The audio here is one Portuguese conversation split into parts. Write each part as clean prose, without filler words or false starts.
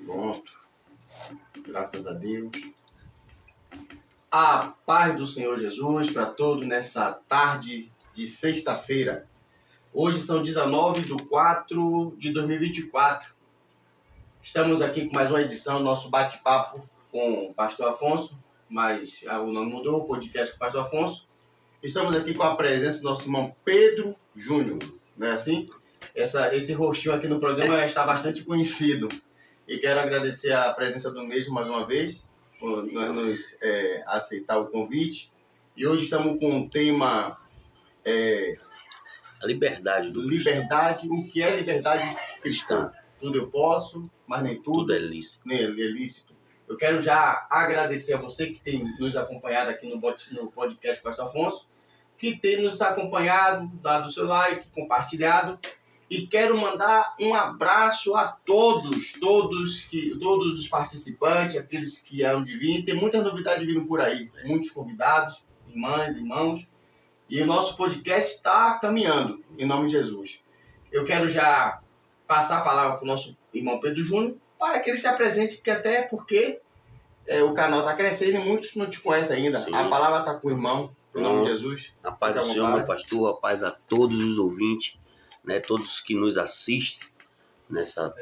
Pronto. Graças a Deus. A paz do Senhor Jesus para todos nessa tarde de sexta-feira. Hoje são 19/4/2024. Estamos aqui com mais uma edição do nosso bate-papo com o pastor Afonso, mas o nome mudou, o podcast com o pastor Afonso. Estamos aqui com a presença do nosso irmão Pedro Júnior, não é assim? Esse rostinho aqui no programa está bastante conhecido. E quero agradecer a presença do mesmo mais uma vez, por nos aceitar o convite. E hoje estamos com um tema... A liberdade do cristão. Liberdade, o que é liberdade cristã? Tudo eu posso, mas nem tudo é lícito. Nem é lícito. Eu quero já agradecer a você que tem nos acompanhado aqui no podcast Pastor Afonso, que tem nos acompanhado, dado o seu like, compartilhado. E quero mandar um abraço a todos os participantes, aqueles que hão de vir. Tem muitas novidades vindo por aí, muitos convidados, irmãs, irmãos. E o nosso podcast está caminhando, em nome de Jesus. Eu quero já passar a palavra para o nosso irmão Pedro Júnior, para que ele se apresente, porque o canal está crescendo e muitos não te conhecem ainda. Sim. A palavra está com o irmão, em nome de Jesus. A paz do Senhor, meu pastor, a paz a todos os ouvintes, né, todos que nos assistem nessa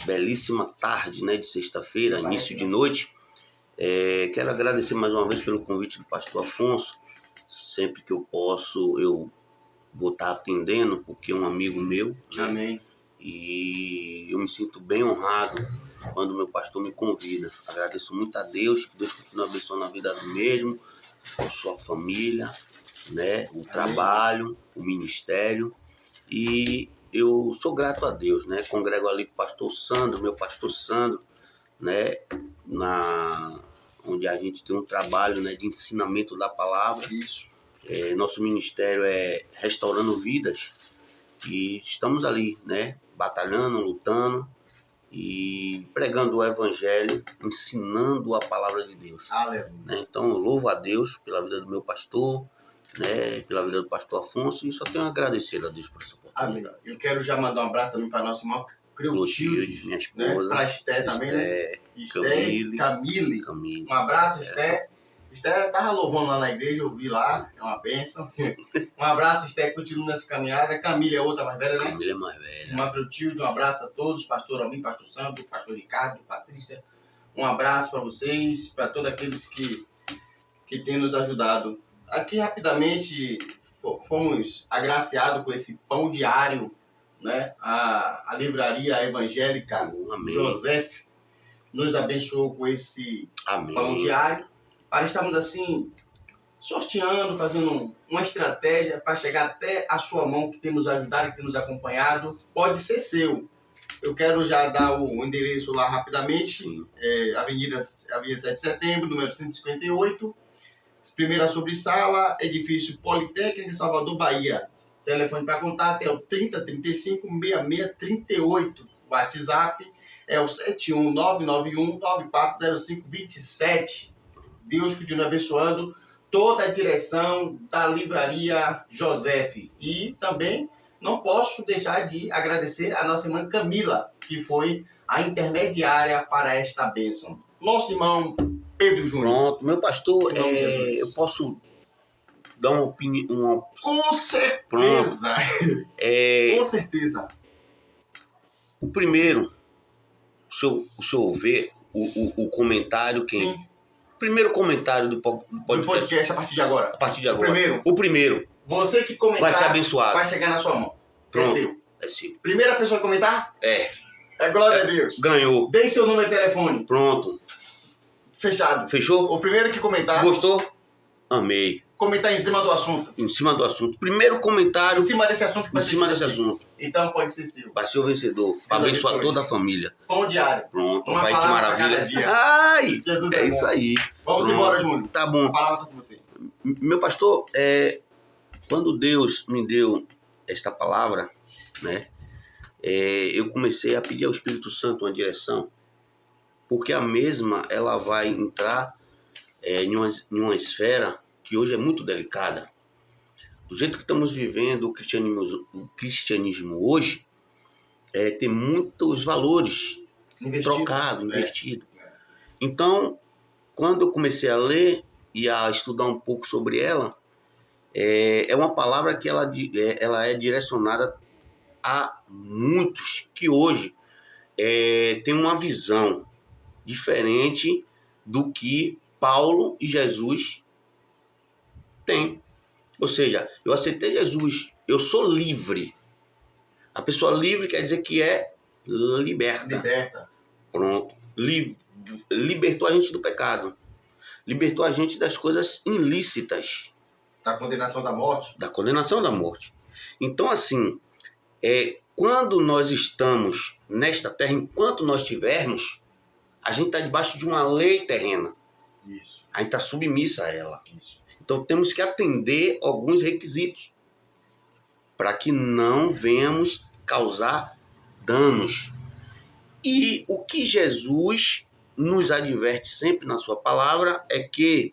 belíssima tarde, né, de sexta-feira, início de noite. Quero agradecer mais uma vez pelo convite do pastor Afonso. Sempre que eu posso, eu vou estar atendendo, porque é um amigo meu. Né? Amém. E eu me sinto bem honrado quando o meu pastor me convida. Agradeço muito a Deus, que Deus continue abençoando a vida do mesmo, a sua família, né, o trabalho, o ministério. E eu sou grato a Deus, né? Congrego ali com o pastor Sandro, meu pastor Sandro, né? Onde a gente tem um trabalho, né, de ensinamento da palavra. Isso. Nosso ministério é Restaurando Vidas. E estamos ali, né? Batalhando, lutando e pregando o evangelho, ensinando a palavra de Deus. Aleluia. Né? Então eu louvo a Deus pela vida do meu pastor, né, pela vida do pastor Afonso, e só tenho a agradecer a Deus por essa oportunidade. Amém. Eu quero já mandar um abraço também para nosso irmão Clotilde, minha esposa, né? Para Esté também, né? Camille. Um abraço, Esté. Esté estava louvando lá na igreja, eu vi lá, é uma bênção. Um abraço, Esté, continua nessa caminhada. Camille é outra mais velha, né? Camille é mais velha. Irmã Clotilde, um abraço a todos, pastor Almir, pastor Sandro, pastor Ricardo, Patrícia. Um abraço para vocês, para todos aqueles que têm nos ajudado. Aqui, rapidamente, fomos agraciados com esse pão diário, né? A livraria evangélica Joseph nos abençoou com esse pão diário, para estarmos assim, sorteando, fazendo uma estratégia para chegar até a sua mão, que tem nos ajudado, que tem nos acompanhado. Pode ser seu. Eu quero já dar o endereço lá rapidamente. Avenida 7 de Setembro, número 158. Primeira sobressala, edifício Politécnica, Salvador, Bahia. Telefone para contato é o 3035-6638. WhatsApp é o 71991940527. Deus continue abençoando toda a direção da livraria Joseph. E também não posso deixar de agradecer a nossa irmã Camila, que foi a intermediária para esta bênção. Nosso irmão Pedro Júnior. Pronto, meu pastor, eu posso dar uma opinião? Com certeza! Com certeza. O primeiro, o senhor vê o comentário, quem? Sim. O primeiro comentário do podcast a partir de agora. A partir de agora. O primeiro. Você que comentar vai ser abençoado. Vai chegar na sua mão. Pronto. É seu. Primeira pessoa a comentar? É glória a Deus. Ganhou. Dê seu número de telefone. Pronto. Fechado. Fechou? O primeiro que comentar. Gostou? Amei. Comentar em cima do assunto. Em cima do assunto. Primeiro comentário. Em cima desse assunto. Em cima desse assunto. Então pode ser seu. Vai ser o vencedor. Para abençoar toda a família. Pão diário. Pronto. Uma vai, que maravilha. Ai, é isso aí. Vamos embora, Júnior. Tá bom. A palavra tá com você. Meu pastor, quando Deus me deu esta palavra, né? Eu comecei a pedir ao Espírito Santo uma direção, porque a mesma ela vai entrar em uma esfera que hoje é muito delicada. Do jeito que estamos vivendo o cristianismo hoje, tem muitos valores trocado, invertido. Então, quando eu comecei a ler e a estudar um pouco sobre ela, é uma palavra que ela é direcionada a muitos que hoje têm uma visão diferente do que Paulo e Jesus têm. Ou seja, eu aceitei Jesus, eu sou livre. A pessoa livre quer dizer que é liberta. Pronto. Libertou a gente do pecado. Libertou a gente das coisas ilícitas. Da condenação da morte. Da condenação da morte. Então, assim, quando nós estamos nesta terra, enquanto nós tivermos, a gente está debaixo de uma lei terrena. Isso. A gente está submissa a ela. Isso. Então, temos que atender alguns requisitos para que não venhamos causar danos. E o que Jesus nos adverte sempre na sua palavra é que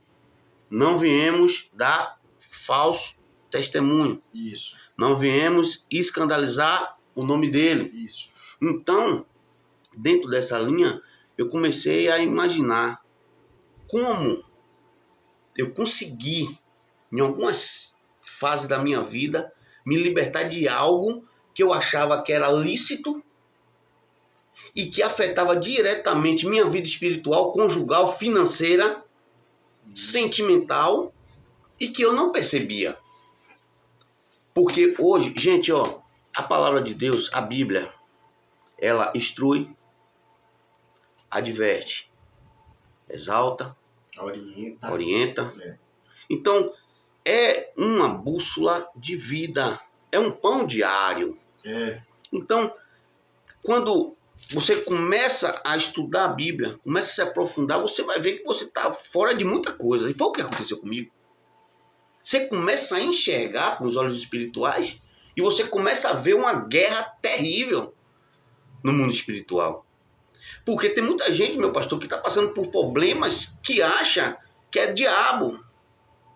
não viemos dar falso testemunho. Isso. Não viemos escandalizar o nome dele. Isso. Então, dentro dessa linha, eu comecei a imaginar como eu consegui, em algumas fases da minha vida, me libertar de algo que eu achava que era lícito e que afetava diretamente minha vida espiritual, conjugal, financeira, sentimental, e que eu não percebia. Porque hoje, gente, a palavra de Deus, a Bíblia, ela instrui, adverte, exalta, orienta. Então, é uma bússola de vida, é um pão diário. Então, quando você começa a estudar a Bíblia, começa a se aprofundar, você vai ver que você está fora de muita coisa. E foi o que aconteceu comigo. Você começa a enxergar com os olhos espirituais e você começa a ver uma guerra terrível no mundo espiritual. Porque tem muita gente, meu pastor, que está passando por problemas que acha que é diabo.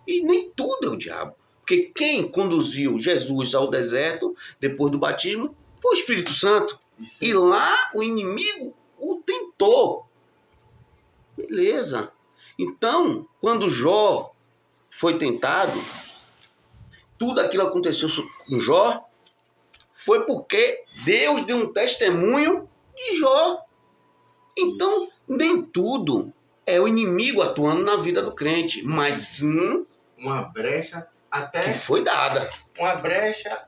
E nem tudo é o diabo. Porque quem conduziu Jesus ao deserto, depois do batismo, foi o Espírito Santo. E lá o inimigo o tentou. Beleza. Então, quando Jó foi tentado, tudo aquilo aconteceu com Jó, foi porque Deus deu um testemunho de Jó. Então, nem tudo é o inimigo atuando na vida do crente, mas sim uma brecha até que foi dada. Uma brecha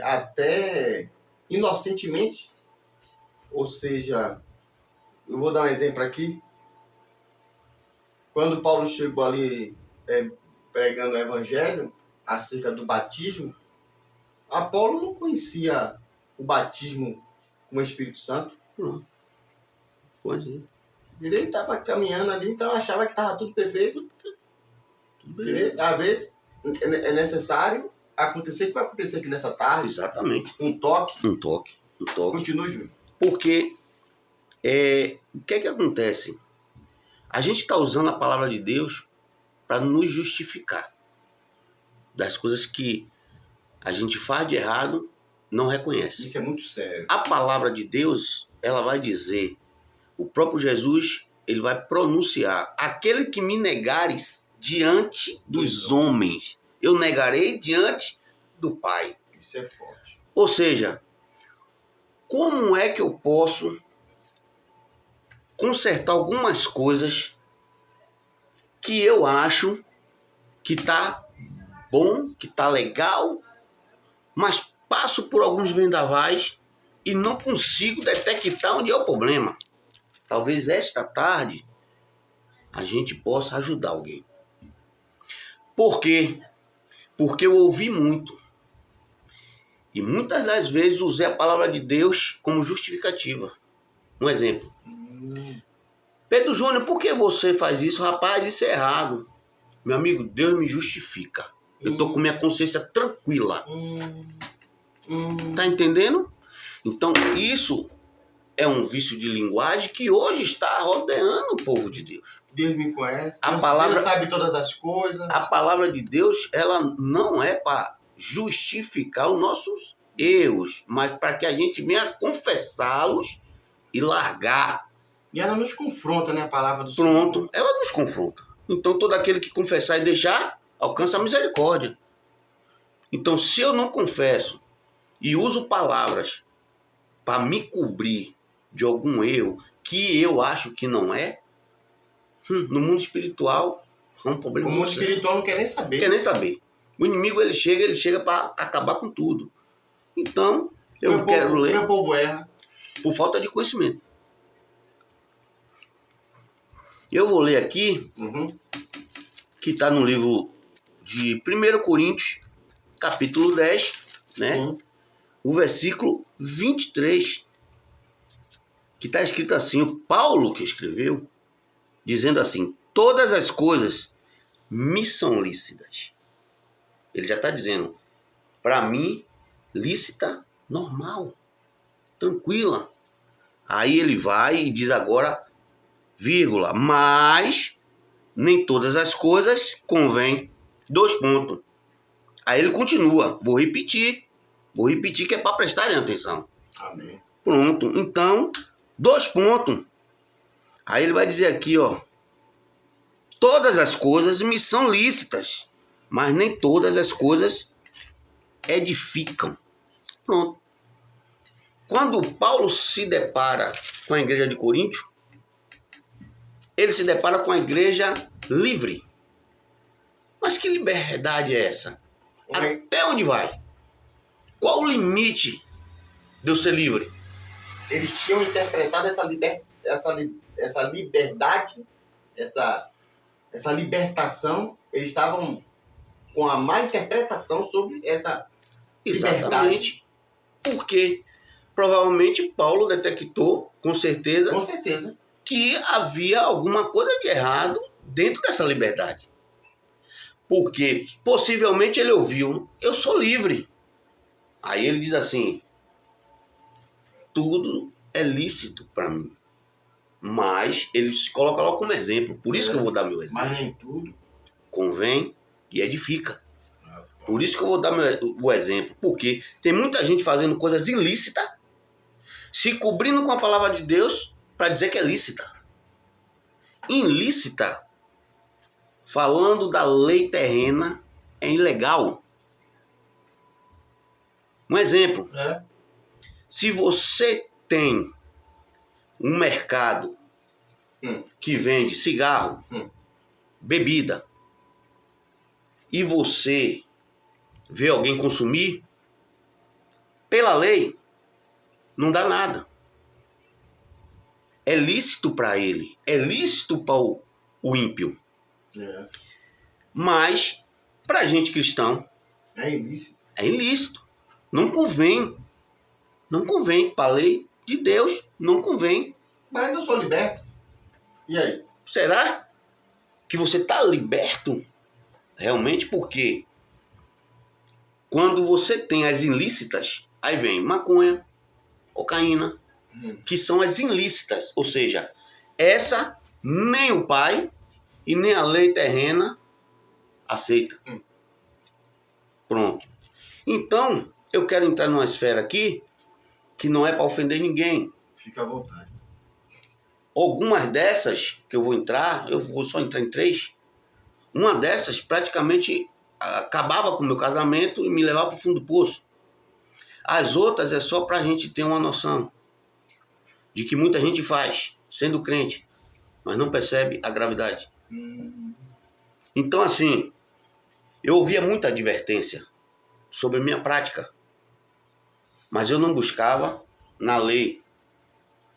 até inocentemente. Ou seja, eu vou dar um exemplo aqui. Quando Paulo chegou ali pregando o evangelho acerca do batismo, Apolo não conhecia o batismo com o Espírito Santo. Pronto. Pois é. Ele estava caminhando ali, então achava que estava tudo perfeito. Às vezes é necessário acontecer o que vai acontecer aqui nessa tarde. Exatamente. Um toque. Um toque. Continue, Júnior. Porque o que é que acontece? A gente está usando a palavra de Deus para nos justificar das coisas que a gente faz de errado, não reconhece. Isso é muito sério. A palavra de Deus, ela vai dizer, o próprio Jesus, ele vai pronunciar: aquele que me negares diante dos homens, eu negarei diante do Pai. Isso é forte. Ou seja, como é que eu posso consertar algumas coisas que eu acho que tá bom, que tá legal, mas passo por alguns vendavais e não consigo detectar onde é o problema? Talvez esta tarde a gente possa ajudar alguém. Por quê? Porque eu ouvi muito. E muitas das vezes usei a palavra de Deus como justificativa. Um exemplo. Pedro Júnior, por que você faz isso? Rapaz, isso é errado. Meu amigo, Deus me justifica. Eu estou com minha consciência tranquila. Tá entendendo? Então, isso é um vício de linguagem que hoje está rodeando o povo de Deus. Deus me conhece. Deus sabe todas as coisas. A palavra de Deus, ela não é para justificar os nossos erros, mas para que a gente venha confessá-los e largar. E ela nos confronta, né? A palavra do Senhor. Pronto, ela nos confronta. Então todo aquele que confessar e deixar, alcança a misericórdia. Então se eu não confesso e uso palavras para me cobrir de algum erro que eu acho que não é, no mundo espiritual é um problema. O mundo muito sério. espiritual não quer nem saber. Não quer nem saber. O inimigo ele chega para acabar com tudo. Então, eu quero ler. Meu povo erra. Por falta de conhecimento. Eu vou ler aqui, que está no livro de 1 Coríntios, capítulo 10, né? O versículo 23, que está escrito assim, o Paulo que escreveu, dizendo assim, todas as coisas me são lícitas. Ele já está dizendo, para mim, lícita, normal, tranquila. Aí ele vai e diz agora, vírgula, mas nem todas as coisas convêm. 2 pontos. Aí ele continua, vou repetir que é para prestarem atenção. Amém. Pronto, então, 2 pontos. Aí ele vai dizer aqui, ó, todas as coisas me são lícitas, mas nem todas as coisas edificam. Pronto. Quando Paulo se depara com a igreja de Coríntio, ele se depara com a igreja livre. Mas que liberdade é essa? Até onde vai? Qual o limite de eu ser livre? Eles tinham interpretado essa liberdade, essa libertação, eles estavam com a má interpretação sobre essa liberdade. Exatamente. Porque provavelmente Paulo detectou, com certeza, que havia alguma coisa de errado dentro dessa liberdade. Porque possivelmente ele ouviu, eu sou livre. Aí ele diz assim, tudo é lícito para mim. Mas ele se coloca lá como exemplo. Por isso que eu vou dar meu exemplo. Mas nem tudo convém e edifica. Por isso que eu vou dar o exemplo. Porque tem muita gente fazendo coisas ilícitas, se cobrindo com a palavra de Deus para dizer que é lícita. Ilícita, falando da lei terrena, é ilegal. Um exemplo. Se você tem um mercado que vende cigarro, bebida, e você vê alguém consumir, pela lei, não dá nada. É lícito para ele, é lícito para o ímpio. Mas, para a gente cristão, é ilícito. É ilícito. Não convém. Não convém. Para a lei de Deus, não convém. Mas eu sou liberto. E aí? Será que você está liberto? Realmente, porque quando você tem as ilícitas, aí vem maconha, cocaína, que são as ilícitas. Ou seja, essa nem o pai e nem a lei terrena aceita. Pronto. Então, eu quero entrar numa esfera aqui que não é para ofender ninguém. Fica à vontade. Algumas dessas que eu vou entrar, eu vou só entrar em 3. Uma dessas praticamente acabava com o meu casamento e me levava para o fundo do poço. As outras é só para a gente ter uma noção de que muita gente faz, sendo crente, mas não percebe a gravidade. Então, assim, eu ouvia muita advertência sobre a minha prática, mas eu não buscava na lei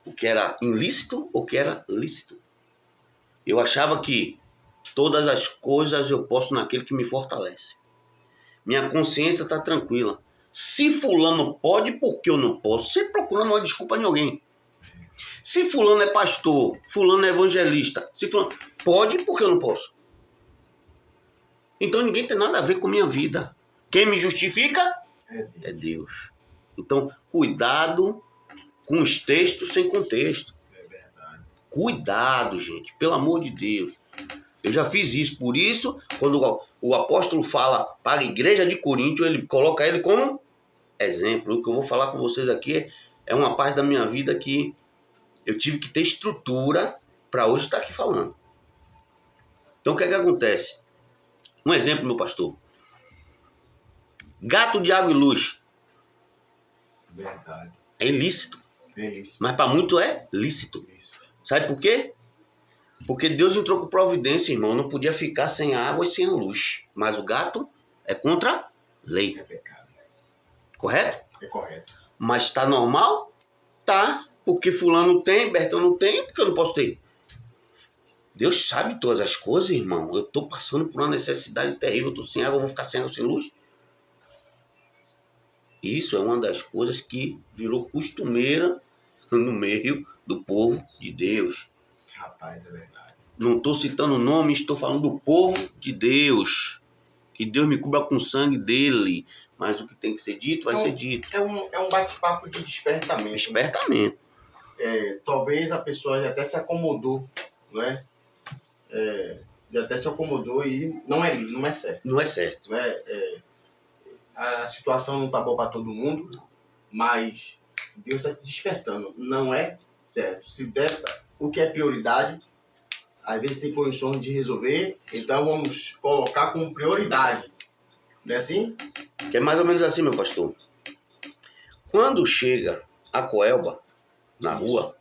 o que era ilícito ou o que era lícito. Eu achava que todas as coisas eu posso naquele que me fortalece. Minha consciência está tranquila. Se fulano pode, por que eu não posso? Sempre procurando uma desculpa em alguém. Se fulano é pastor, fulano é evangelista, se fulano pode, por que eu não posso? Então ninguém tem nada a ver com minha vida. Quem me justifica é Deus. Então, cuidado com os textos sem contexto. É verdade. Cuidado, gente. Pelo amor de Deus. Eu já fiz isso. Por isso, quando o apóstolo fala para a igreja de Coríntio, ele coloca ele como exemplo. O que eu vou falar com vocês aqui é uma parte da minha vida que eu tive que ter estrutura para hoje estar aqui falando. Então, o que é que acontece? Um exemplo, meu pastor. Gato de água e luz. Verdade. É ilícito. Isso. Mas para muito é lícito. Isso. Sabe por quê? Porque Deus entrou com providência, irmão. Não podia ficar sem a água e sem a luz. Mas o gato é contra a lei. É pecado. Correto? É correto. Mas está normal? Tá. Porque fulano tem, Bertão não tem, porque eu não posso ter. Deus sabe todas as coisas, irmão. Eu estou passando por uma necessidade terrível. Eu estou sem água, eu vou ficar sem água, sem luz. Isso é uma das coisas que virou costumeira no meio do povo de Deus. Rapaz, é verdade. Não estou citando nome, estou falando do povo de Deus. Que Deus me cubra com o sangue dele. Mas o que tem que ser dito, vai ser dito. É um bate-papo de despertamento. Despertamento. Talvez a pessoa já até se acomodou, não é? Já até se acomodou e não é certo. Não é certo. Não é? A situação não está boa para todo mundo, mas Deus está te despertando. Não é certo. Se der o que é prioridade, às vezes tem condições de resolver, então vamos colocar como prioridade. Não é assim? Que é mais ou menos assim, meu pastor. Quando chega a Coelba na rua,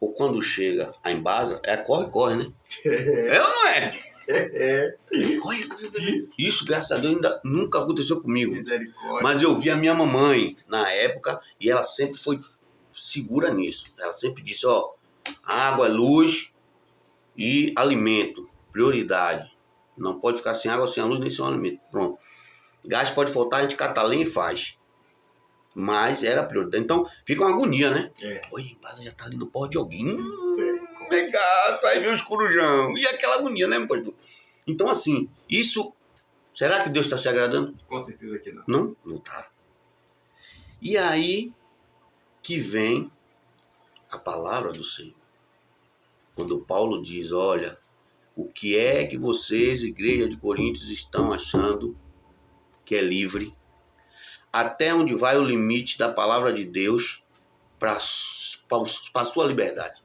ou quando chega a Embasa, é corre, né? É ou não é? Olha, isso, graças a Deus, ainda nunca aconteceu comigo. Misericórdia. Mas eu vi a minha mamãe na época e ela sempre foi segura nisso. Ela sempre disse, ó, água, luz e alimento, prioridade. Não pode ficar sem água, sem a luz, nem sem o alimento. Pronto. Gás pode faltar, a gente cata lenha e faz. Mas era prioridade. Então, fica uma agonia, né? Oi, a Embasa já tá ali no pó de alguém. Legal, aí vem os corujão. E aquela agonia, né, meu pastor? Então, assim, isso... Será que Deus está se agradando? Com certeza que não. Não? Não tá. E aí que vem a palavra do Senhor. Quando Paulo diz, olha, o que é que vocês, igreja de Coríntios, estão achando que é livre? Até onde vai o limite da palavra de Deus para a sua liberdade?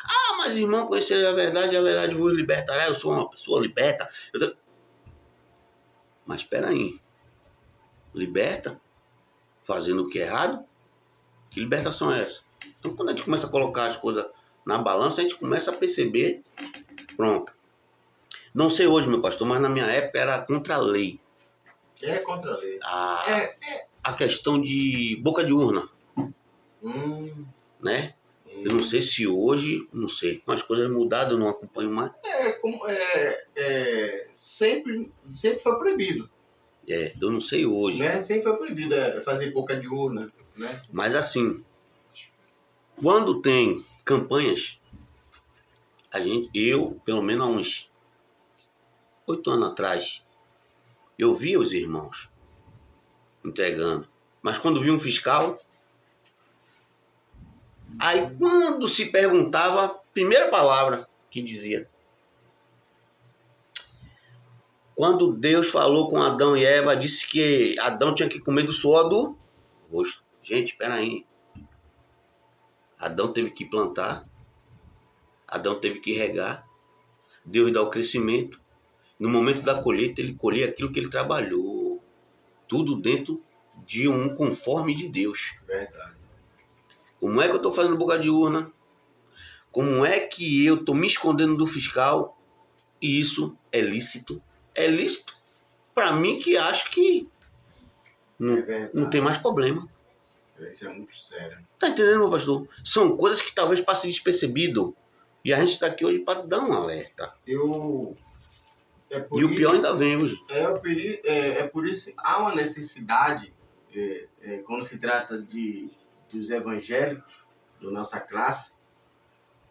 Ah, mas irmão, conhecer a verdade vos libertará. Eu sou uma pessoa liberta. Mas espera aí. Liberta? Fazendo o que é errado? Que libertação é essa? Então, quando a gente começa a colocar as coisas na balança, a gente começa a perceber. Pronto. Não sei hoje, meu pastor, mas na minha época era contra a lei. É contra a lei. A questão de boca de urna. Né? Eu não sei se hoje, não sei. As coisas mudaram, eu não acompanho mais. Sempre foi proibido. Eu não sei hoje. Né? Sempre foi proibido fazer boca de urna. Né? Mas assim, quando tem campanhas, eu, pelo menos há uns 8 anos atrás, eu via os irmãos entregando. Mas quando vi um fiscal, aí quando se perguntava, a primeira palavra que dizia, quando Deus falou com Adão e Eva, disse que Adão tinha que comer do suor do rosto. Gente, espera aí. Adão teve que plantar. Adão teve que regar. Deus dá o crescimento. No momento da colheita, ele colhia aquilo que ele trabalhou. Tudo dentro de um conforme de Deus. Verdade. Como é que eu estou fazendo boca de urna? Como é que eu estou me escondendo do fiscal? E isso é lícito? É lícito para mim, que acho que não tem mais problema. Isso é muito sério. Tá entendendo, meu pastor? São coisas que talvez passem despercebido. E a gente está aqui hoje para dar um alerta. E o pior ainda vem hoje. É por isso que há uma necessidade, quando se trata dos evangélicos, da nossa classe,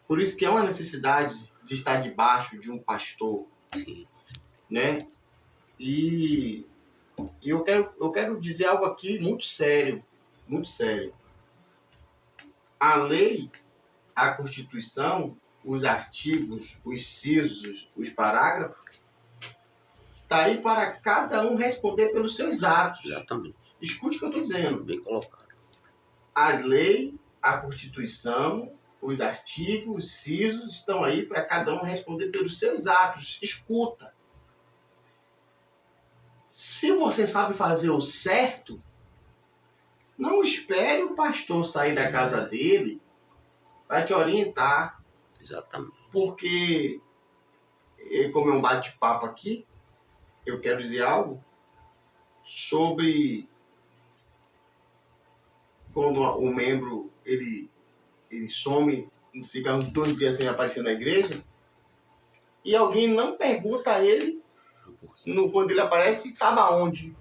por isso que há uma necessidade de estar debaixo de um pastor. Sim. Né? E eu quero dizer algo aqui muito sério. Muito sério. A lei, a Constituição, os artigos, os incisos, os parágrafos, está aí para cada um responder pelos seus atos. Exatamente. Escute o que eu estou dizendo. Bem colocado. A lei, a Constituição, os artigos, os incisos estão aí para cada um responder pelos seus atos. Escuta. Se você sabe fazer o certo, não espere o pastor sair da casa dele para te orientar. Exatamente. Porque, como é um bate-papo aqui, eu quero dizer algo sobre quando o membro ele some, fica uns 2 dias sem aparecer na igreja, e alguém não pergunta a ele, quando ele aparece, estava onde?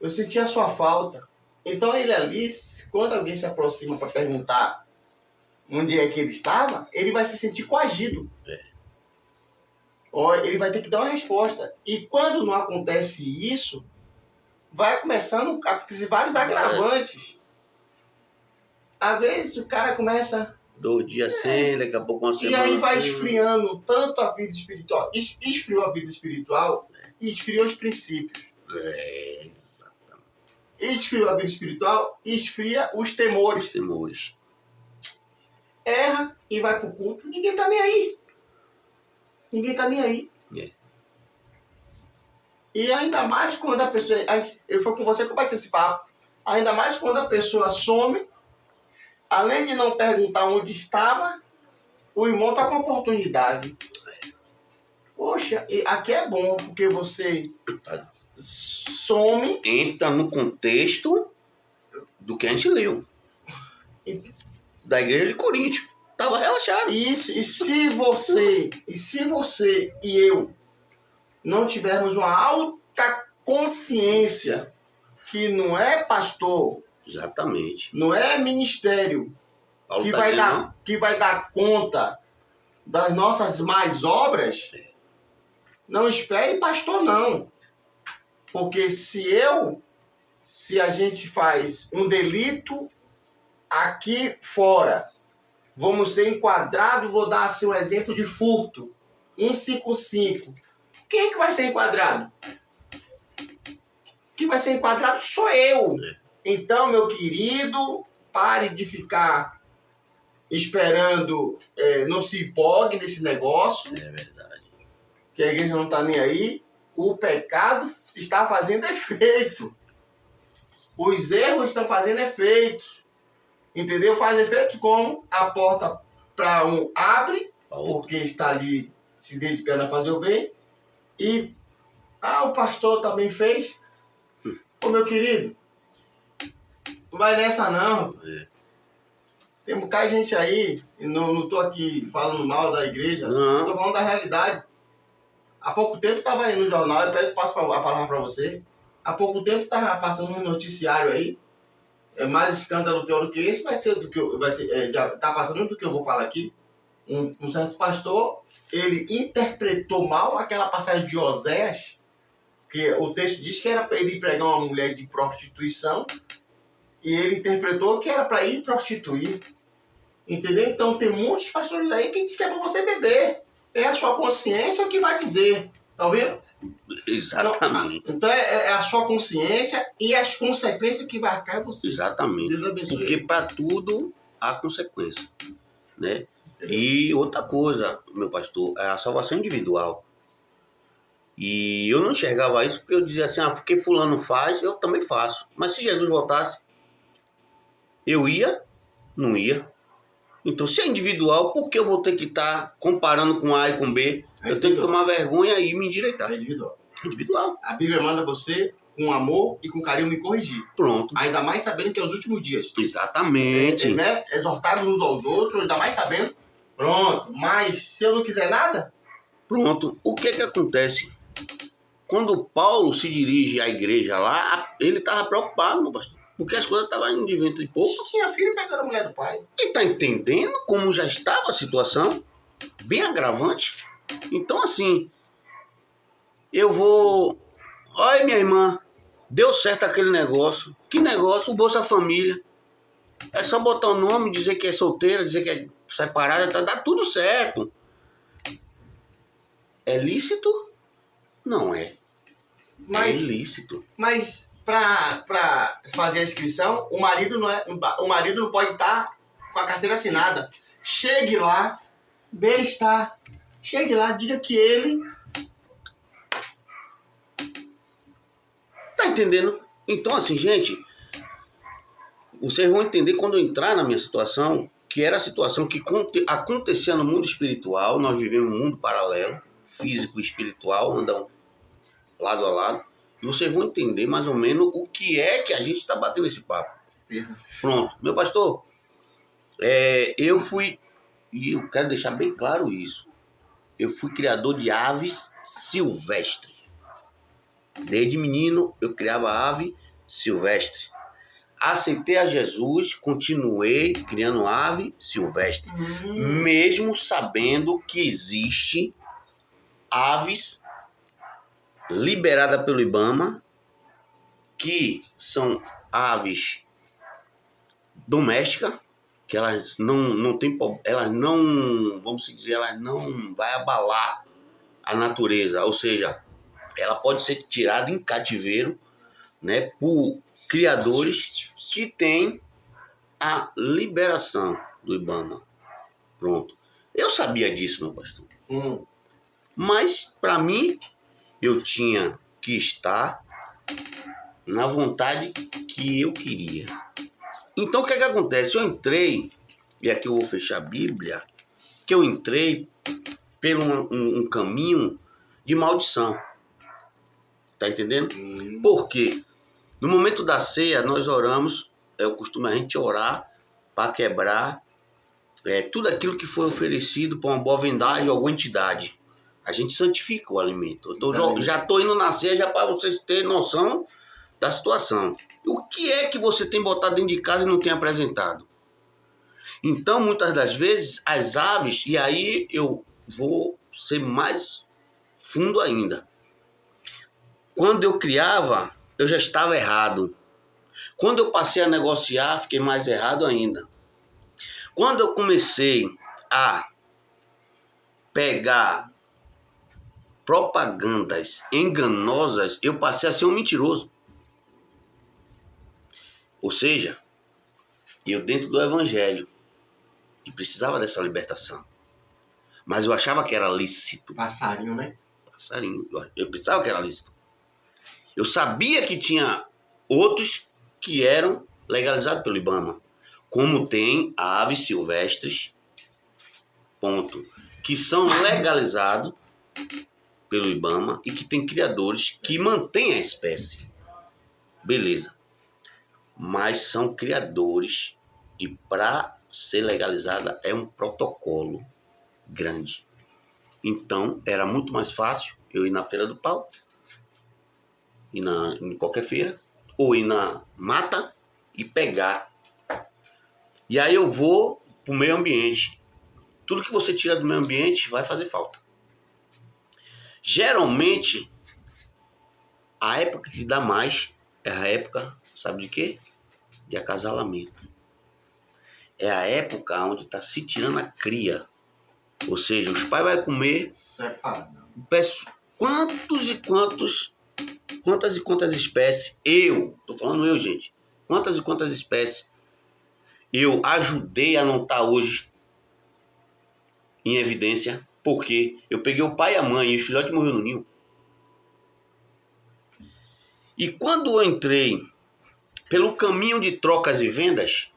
Eu senti a sua falta. Então ele ali, quando alguém se aproxima para perguntar onde é que ele estava, ele vai se sentir coagido. Ele vai ter que dar uma resposta. E quando não acontece isso, vai começando a acontecer vários agravantes. Às vezes o cara começa... 2 dias sem, daqui a pouco uma semana. E aí vai sem. esfriando tanto a vida espiritual. Esfriou a vida espiritual e esfriou os princípios. Exatamente. Esfriou a vida espiritual e esfria os temores. Os temores. Erra e vai pro culto. Ninguém tá nem aí. Ninguém tá nem aí. E ainda mais quando a pessoa... Eu fui com você que eu bati esse papo. Ainda mais quando a pessoa some, além de não perguntar onde estava, o irmão tá com oportunidade. Poxa, aqui é bom, porque você some... Entra no contexto do que a gente leu. Da igreja de Coríntios. Estava relaxado. E se você e eu não tivermos uma alta consciência que não é pastor, Exatamente. não é ministério, Paulo que tá vai, dizendo, que vai dar conta das nossas más obras, não espere pastor não. Porque se a gente faz um delito aqui fora, vamos ser enquadrados, vou dar assim um exemplo de furto, 155. Quem é que vai ser enquadrado? Quem vai ser enquadrado sou eu. Então, meu querido, pare de ficar esperando, não se empolgue nesse negócio. É verdade. Que a igreja não está nem aí. O pecado está fazendo efeito. Os erros estão fazendo efeito. Entendeu? Faz efeito como a porta para um abre, porque está ali se dedicando a fazer o bem. E, o pastor também fez. Ô, meu querido, não vai nessa não. Tem um bocado de gente aí, não estou aqui falando mal da igreja, estou falando da realidade. Há pouco tempo estava aí no jornal, eu pego que passo a palavra para você. Há pouco tempo estava passando um noticiário aí, mais escândalo pior do que esse, vai ser do que já está passando do que eu vou falar aqui. Um certo pastor, ele interpretou mal aquela passagem de Oséias, que o texto diz que era para ele ir pregar uma mulher de prostituição, e ele interpretou que era para ir prostituir. Entendeu? Então tem muitos pastores aí que diz que é para você beber. É a sua consciência que vai dizer. Tá ouvindo? Exatamente. Então é a sua consciência e as consequências que vai arcar você. Exatamente. Deus abençoe. Porque para tudo há consequência, né? Entendeu? E outra coisa, meu pastor, é a salvação individual. E eu não enxergava isso porque eu dizia assim, porque fulano faz, eu também faço. Mas se Jesus voltasse, eu ia? Não ia. Então, se é individual, por que eu vou ter que estar comparando com A e com B? Eu tenho que tomar vergonha e me endireitar. É individual. Individual. A Bíblia manda você com amor e com carinho me corrigir. Pronto. Ainda mais sabendo que é os últimos dias. Exatamente. Né? Exortar uns aos outros, ainda mais sabendo. Pronto. Mas se eu não quiser nada... Pronto. O que acontece? Quando Paulo se dirige à igreja lá, ele estava preocupado, meu pastor. Porque as coisas estavam indo de vento e pouco. Tinha filho pegando a mulher do pai. E tá entendendo como já estava a situação? Bem agravante. Então, assim, eu vou... Olha, minha irmã, deu certo aquele negócio. Que negócio? O Bolsa Família. É só botar o nome, dizer que é solteira, dizer que é separada, dá tudo certo. É lícito? Não é. É Mas, ilícito. mas para fazer a inscrição, o marido não pode estar com a carteira assinada. Chegue lá, besta. Chegue lá, diga que ele... Tá entendendo? Então, assim, gente, vocês vão entender quando eu entrar na minha situação, que era a situação que acontecia no mundo espiritual. Nós vivemos um mundo paralelo, físico e espiritual, andam lado a lado. E vocês vão entender mais ou menos o que é que a gente está batendo esse papo. Pronto. Meu pastor, eu fui, e eu quero deixar bem claro isso, eu fui criador de aves silvestres. Desde menino eu criava ave silvestre. Aceitei a Jesus, continuei criando ave silvestre. Mesmo sabendo que existe aves liberadas pelo IBAMA, que são aves domésticas, que elas não tem, elas não, vamos dizer, elas não vai abalar a natureza, ou seja, ela pode ser tirada em cativeiro, né, por criadores que têm a liberação do IBAMA. Pronto. Eu sabia disso, meu pastor. Mas, para mim, eu tinha que estar na vontade que eu queria. Então, o que é que acontece? Eu entrei, e aqui eu vou fechar a Bíblia, que eu entrei por um caminho de maldição. Tá entendendo? Porque no momento da ceia, nós oramos, é o costume a gente orar para quebrar tudo aquilo que foi oferecido para uma boa vendagem ou alguma entidade. A gente santifica o alimento. Eu já estou indo na ceia já para vocês terem noção da situação. O que é que você tem botado dentro de casa e não tem apresentado? Então, muitas das vezes, as aves, e aí eu vou ser mais fundo ainda. Quando eu criava, eu já estava errado. Quando eu passei a negociar, fiquei mais errado ainda. Quando eu comecei a pegar propagandas enganosas, eu passei a ser um mentiroso. Ou seja, eu dentro do evangelho, e precisava dessa libertação. Mas eu achava que era lícito. Passarinho, né? Passarinho. Eu pensava que era lícito. Eu sabia que tinha outros que eram legalizados pelo IBAMA. Como tem aves silvestres, ponto, que são legalizados pelo IBAMA e que tem criadores que mantêm a espécie. Beleza. Mas são criadores e para ser legalizada é um protocolo grande. Então, era muito mais fácil eu ir na Feira do Pau, ir em qualquer feira, ou ir na mata e pegar. E aí eu vou para o meio ambiente. Tudo que você tira do meio ambiente vai fazer falta. Geralmente, a época que dá mais é a época, sabe de quê? De acasalamento. É a época onde está se tirando a cria. Ou seja, os pais vão comer. Quantas e quantas espécies tô falando eu, gente. Quantas e quantas espécies eu ajudei a não estar hoje em evidência, porque eu peguei o pai e a mãe e o filhote morreu no ninho. E quando eu entrei pelo caminho de trocas e vendas,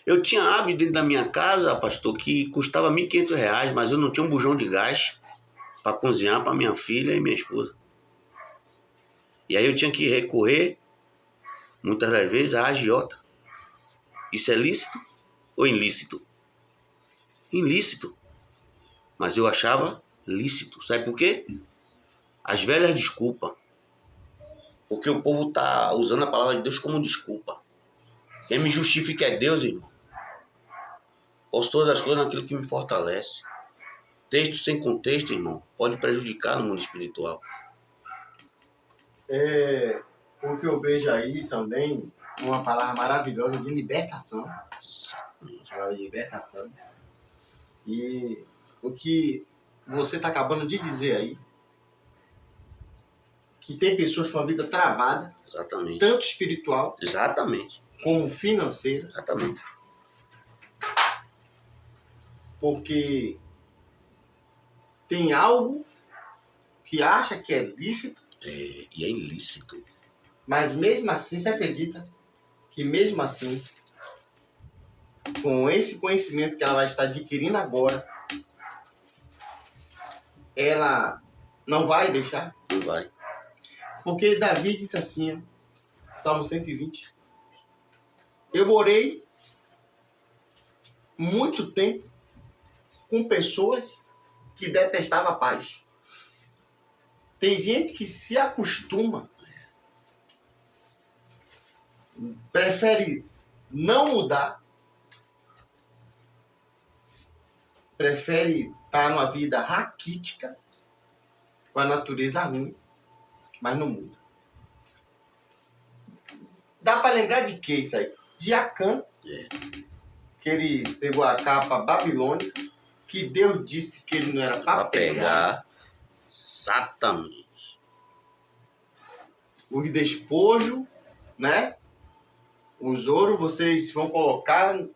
eu tinha ave dentro da minha casa, pastor, que custava R$1.500, mas eu não tinha um bujão de gás para cozinhar para minha filha e minha esposa. E aí eu tinha que recorrer, muitas das vezes, à agiota. Isso é lícito ou ilícito? Ilícito. Mas eu achava lícito. Sabe por quê? As velhas desculpas. Porque o povo está usando a palavra de Deus como desculpa. Quem me justifica é Deus, irmão. Posso todas as coisas naquilo que me fortalece. Texto sem contexto, irmão, pode prejudicar no mundo espiritual. O que eu vejo aí também, uma palavra maravilhosa de libertação. Palavra de libertação. E o que você está acabando de dizer aí, que tem pessoas com a vida travada, Exatamente. tanto espiritual Exatamente. como financeira, Exatamente. porque tem algo que acha que é lícito, E é ilícito. mas mesmo assim você acredita que mesmo assim, com esse conhecimento que ela vai estar adquirindo agora, ela não vai deixar? Não vai. Porque Davi disse assim, ó, Salmo 120, eu morei muito tempo com pessoas que detestavam a paz. Tem gente que se acostuma, prefere não mudar, prefere estar numa vida raquítica, com a natureza ruim, mas não muda. Dá para lembrar de que isso aí? De Acã, que ele pegou a capa babilônica, que Deus disse que ele não era para pegar. Exatamente. Os despojos, né? Os ouros vocês vão colocar em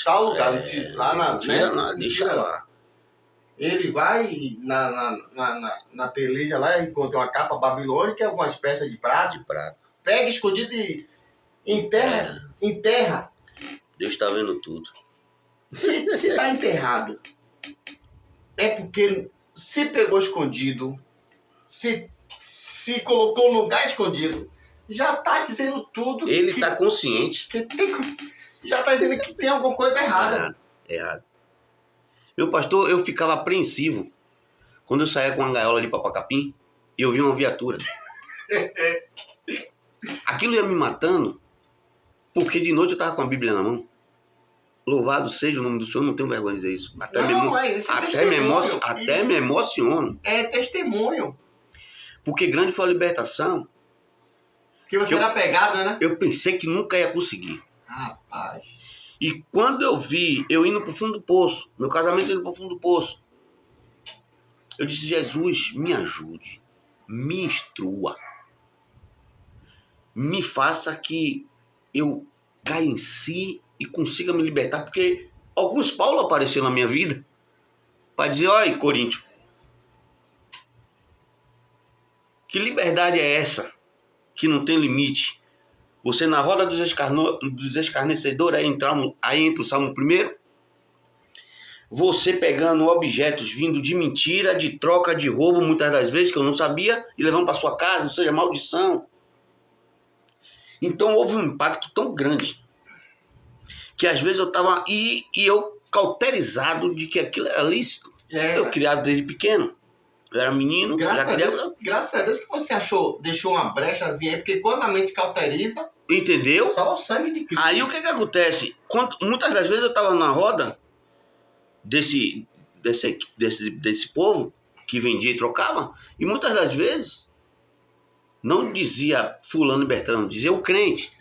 tal lugar, lá na... Não tira né? nada, deixa lá. Ele vai na peleja lá, encontra uma capa babilônica e algumas peças de prata. De prata. Pega escondido e enterra. Deus está vendo tudo. Se está enterrado, é porque se pegou escondido, se colocou no lugar escondido, já está dizendo tudo. Ele está consciente. Já está dizendo que tem alguma coisa errada. Errado. Meu pastor, eu ficava apreensivo quando eu saía com uma gaiola de papacapim e eu via uma viatura. Aquilo ia me matando, porque de noite eu estava com a Bíblia na mão. Louvado seja o nome do Senhor, não tenho vergonha de dizer isso. Até me emociono. É testemunho. Porque grande foi a libertação. Que você era pegado, né? Eu pensei que nunca ia conseguir. Rapaz. E quando eu vi eu indo pro fundo do poço, meu casamento indo pro fundo do poço, eu disse, Jesus, me ajude, me instrua, me faça que eu caia em si e consiga me libertar, porque alguns Paulo apareceu na minha vida para dizer, olha, Coríntios, que liberdade é essa que não tem limite? Você na roda dos escarnecedores, aí entra o Salmo 1, você pegando objetos vindo de mentira, de troca, de roubo, muitas das vezes, que eu não sabia, e levando para sua casa, ou seja, maldição. Então houve um impacto tão grande, que às vezes eu estava e eu cauterizado de que aquilo era lícito. Eu criado desde pequeno. Eu era menino, graças a Deus que você deixou uma brechazinha aí, porque quando a mente cauteriza, entendeu? Só o sangue de Cristo. Aí o que acontece? Muitas das vezes eu estava na roda desse povo que vendia e trocava, e muitas das vezes não dizia fulano e Bertrano, dizia o crente.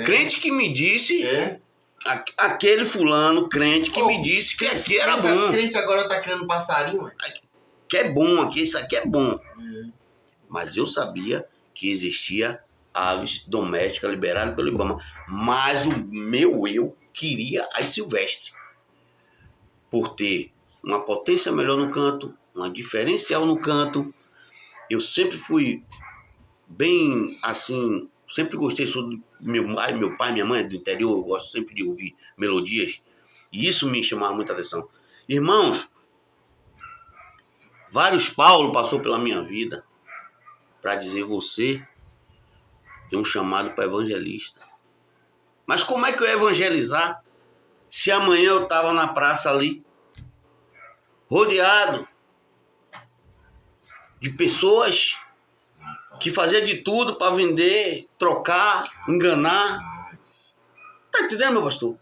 Crente que me disse, aquele fulano crente que me disse que aqui era bom. O crente agora tá criando passarinho, que é bom aqui, isso aqui é bom. Mas eu sabia que existia aves domésticas liberadas pelo Ibama. Mas o meu eu queria as silvestres. Por ter uma potência melhor no canto, uma diferencial no canto. Eu sempre fui bem assim, sempre gostei do meu pai, minha mãe do interior, eu gosto sempre de ouvir melodias. E isso me chamava muita atenção. Irmãos, vários Paulo passou pela minha vida para dizer, você tem um chamado para evangelista. Mas como é que eu ia evangelizar se amanhã eu estava na praça ali, rodeado de pessoas que faziam de tudo para vender, trocar, enganar? Tá entendendo, meu pastor?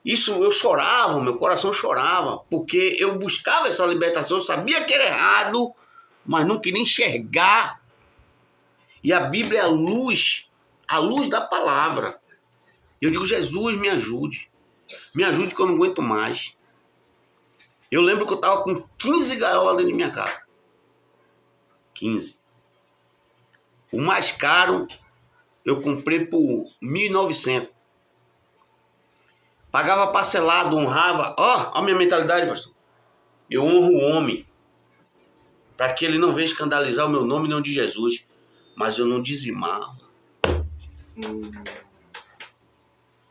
Isso eu chorava, meu coração chorava, porque eu buscava essa libertação, eu sabia que era errado, mas não queria enxergar. E a Bíblia é a luz da palavra. Eu digo, Jesus, me ajude que eu não aguento mais. Eu lembro que eu estava com 15 gaiolas dentro de minha casa. 15. O mais caro eu comprei por 1.900. Pagava parcelado, honrava. Ó, a minha mentalidade, pastor. Eu honro o homem, para que ele não venha escandalizar o meu nome em nome de Jesus. Mas eu não dizimava.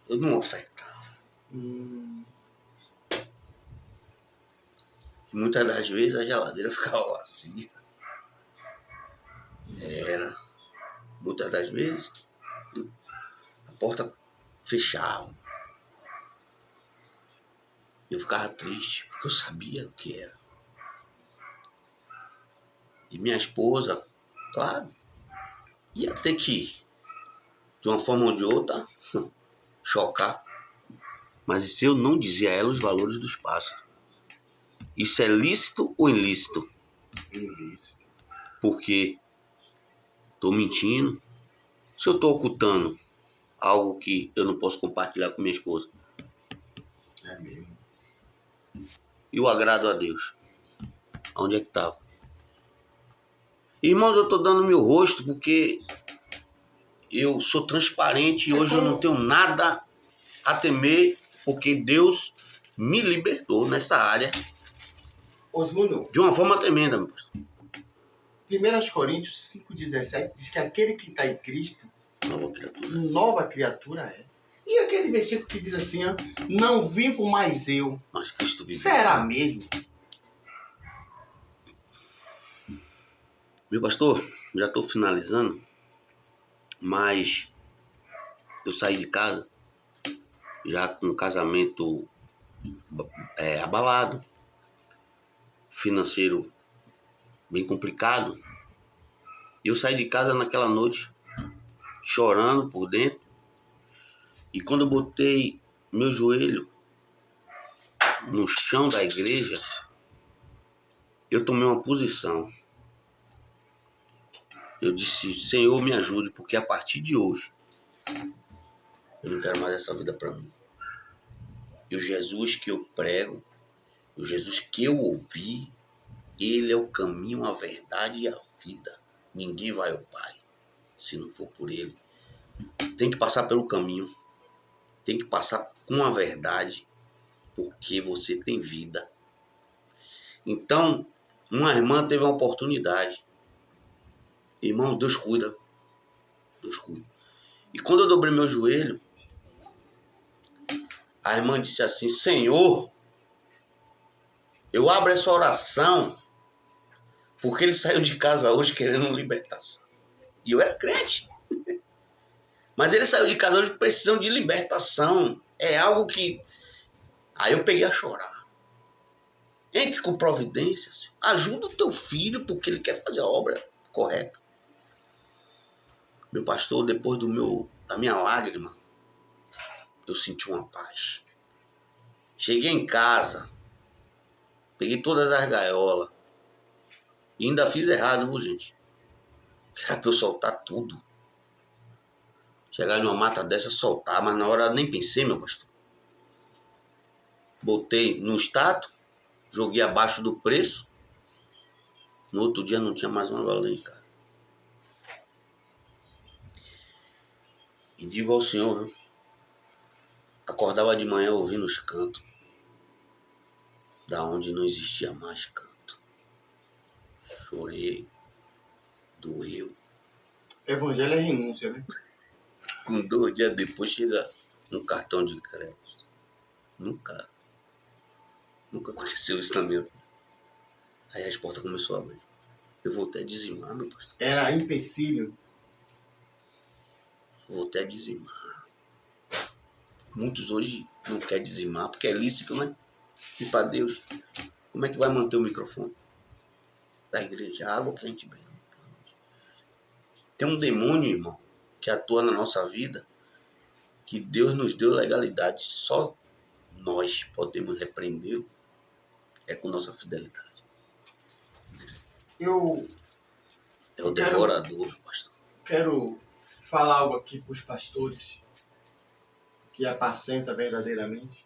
Eu não ofertava. Muitas das vezes a geladeira ficava vazia. Muitas das vezes a porta fechava. Eu ficava triste, porque eu sabia o que era. E minha esposa, claro, ia ter que, de uma forma ou de outra, chocar. Mas isso eu não dizia a ela os valores dos pássaros. Isso é lícito ou ilícito? Ilícito. Porque estou mentindo. Se eu estou ocultando algo que eu não posso compartilhar com minha esposa. É mesmo. E o agrado a Deus? Onde é que estava? Irmãos, eu estou dando meu rosto porque eu sou transparente e hoje eu não tenho nada a temer, porque Deus me libertou nessa área. Ô, Júnior, De uma forma tremenda, meu pastor. 1 Coríntios 5,17 diz que aquele que está em Cristo, Nova criatura. nova criatura é. E aquele versículo que diz assim, ó, não vivo mais eu. Mas Cristo vive. Será mesmo? Meu pastor, já estou finalizando, mas eu saí de casa já com um casamento abalado, financeiro bem complicado. E eu saí de casa naquela noite chorando por dentro. E quando eu botei meu joelho no chão da igreja, eu tomei uma posição. Eu disse, Senhor, me ajude, porque a partir de hoje eu não quero mais essa vida para mim. E o Jesus que eu prego, o Jesus que eu ouvi, ele é o caminho, a verdade e a vida. Ninguém vai ao Pai se não for por ele. Tem que passar pelo caminho. Tem que passar com a verdade, porque você tem vida. Então, uma irmã teve uma oportunidade. Irmão, Deus cuida. Deus cuida. E quando eu dobrei meu joelho, a irmã disse assim, Senhor, eu abro essa oração porque ele saiu de casa hoje querendo libertação. E eu era crente. Mas ele saiu de casa hoje precisando de libertação. É algo que... Aí eu peguei a chorar. Entre com providências. Ajuda o teu filho porque ele quer fazer a obra correta. Meu pastor, depois da minha lágrima, eu senti uma paz. Cheguei em casa, peguei todas as gaiolas. E ainda fiz errado, viu, gente? Era pra eu soltar tudo. Chegar numa mata dessa, soltar, mas na hora eu nem pensei, meu pastor. Botei no status, joguei abaixo do preço. No outro dia não tinha mais uma gaiola em casa. E digo ao Senhor, viu? Acordava de manhã ouvindo os cantos. Da onde não existia mais canto. Chorei. Doeu. Evangelho é renúncia, né? Com 2 dias depois chega um cartão de crédito. Nunca aconteceu isso na minha vida. Aí as portas começou a abrir. Eu voltei a dizimar, meu pastor. Era empecilho. Voltei a dizimar. Muitos hoje não querem dizimar, porque é lícito, né? E para Deus, como é que vai manter o microfone? Da igreja, a água que a gente bebe. Tem um demônio, irmão, que atua na nossa vida, que Deus nos deu legalidade. Só nós podemos repreendê-lo. É com nossa fidelidade. É o devorador, pastor. Quero falar algo aqui para os pastores que apacenta verdadeiramente.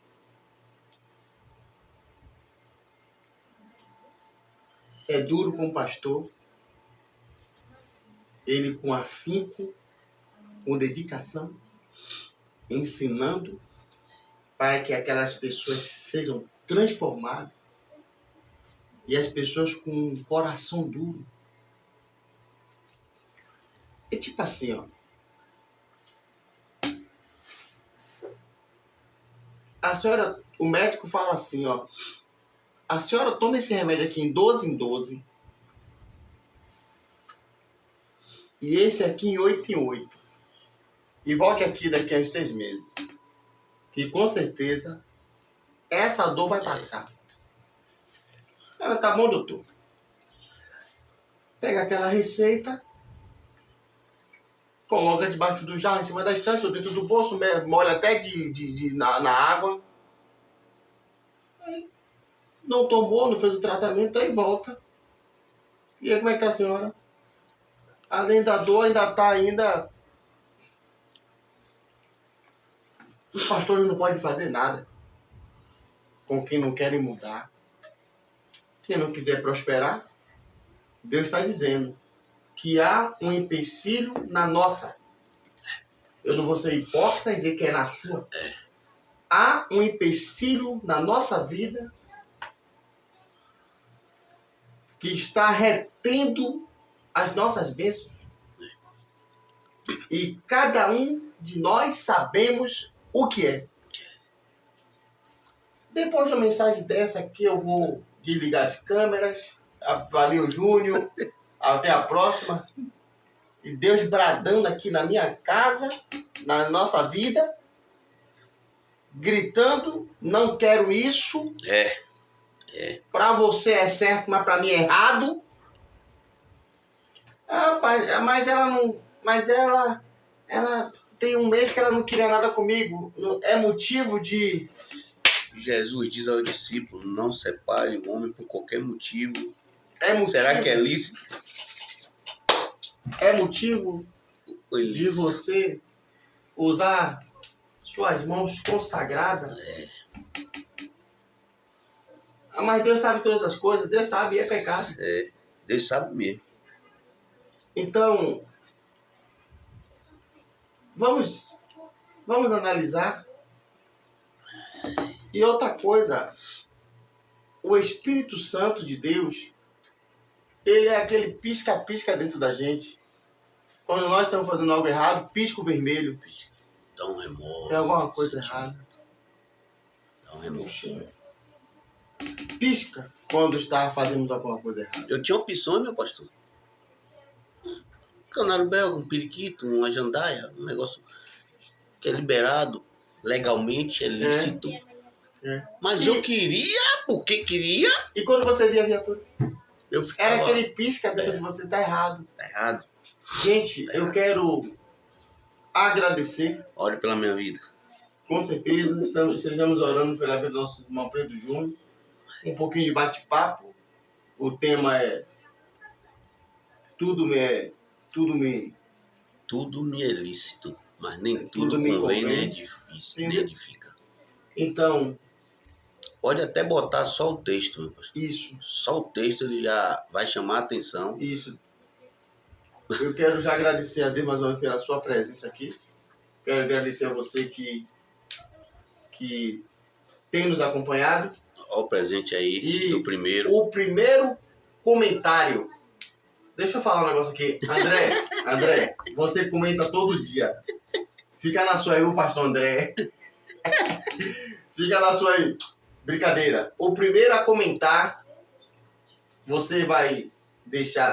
É duro com o pastor ele com afinco, com dedicação, ensinando para que aquelas pessoas sejam transformadas e as pessoas com um coração duro. É tipo assim, ó. A senhora, o médico fala assim, ó. A senhora toma esse remédio aqui em 12, e esse aqui em 8. E volte aqui daqui a uns 6 meses. Que com certeza essa dor vai passar. Ela, tá bom, doutor. Pega aquela receita, coloca debaixo do jarro, em cima da estante, ou dentro do bolso, molha até na água. Aí, não tomou, não fez o tratamento, aí volta. E aí, como é que tá a senhora? Além da dor, ainda tá Os pastores não podem fazer nada com quem não querem mudar. Quem não quiser prosperar, Deus está dizendo que há um empecilho na nossa. Eu não vou ser hipócrita e dizer que é na sua. Há um empecilho na nossa vida que está retendo as nossas bênçãos. E cada um de nós sabemos o que é. Depois de uma mensagem dessa aqui, eu vou desligar as câmeras. Valeu, Júnior. Até a próxima. E Deus bradando aqui na minha casa, na nossa vida, gritando, não quero isso. Para você é certo, mas para mim é errado. Mas ela não... Mas ela tem um mês que ela não queria nada comigo. É motivo de... Jesus diz ao discípulo, não separe o homem por qualquer motivo. É motivo. Será que é lícito? É motivo de você usar suas mãos consagradas. Mas Deus sabe todas as coisas. Deus sabe, é pecado. Deus sabe mesmo. Então, vamos analisar. E outra coisa, o Espírito Santo de Deus, ele é aquele pisca-pisca dentro da gente. Quando nós estamos fazendo algo errado, pisca o vermelho. Dá um remorso. Tem alguma coisa errada. Dá um remorso. Pisca quando fazemos alguma coisa errada. Eu tinha opções, meu pastor. Canário belga, um periquito, uma jandaia, um negócio que é liberado legalmente, é lícito. Mas eu queria, porque queria. E quando você via a viatura? Eu ficava... Era aquele pisca dentro de você, tá errado. Tá errado. Gente, eu quero agradecer. Ore pela minha vida. Com certeza, estejamos orando pela vida do nosso irmão Pedro Júnior. Um pouquinho de bate-papo. O tema é Tudo me é lícito, mas nem tudo me convém, convém. nem é difícil, nem edifica. Então, pode até botar só o texto, meu pastor. Isso. Só o texto ele já vai chamar a atenção. Isso. Eu quero já agradecer a Deus mais uma vez pela sua presença aqui. Quero agradecer a você que tem nos acompanhado. Olha o presente aí do primeiro. O primeiro comentário. Deixa eu falar um negócio aqui. André, você comenta todo dia. Fica na sua aí, o pastor André. Fica na sua aí. Brincadeira. O primeiro a comentar, você vai deixar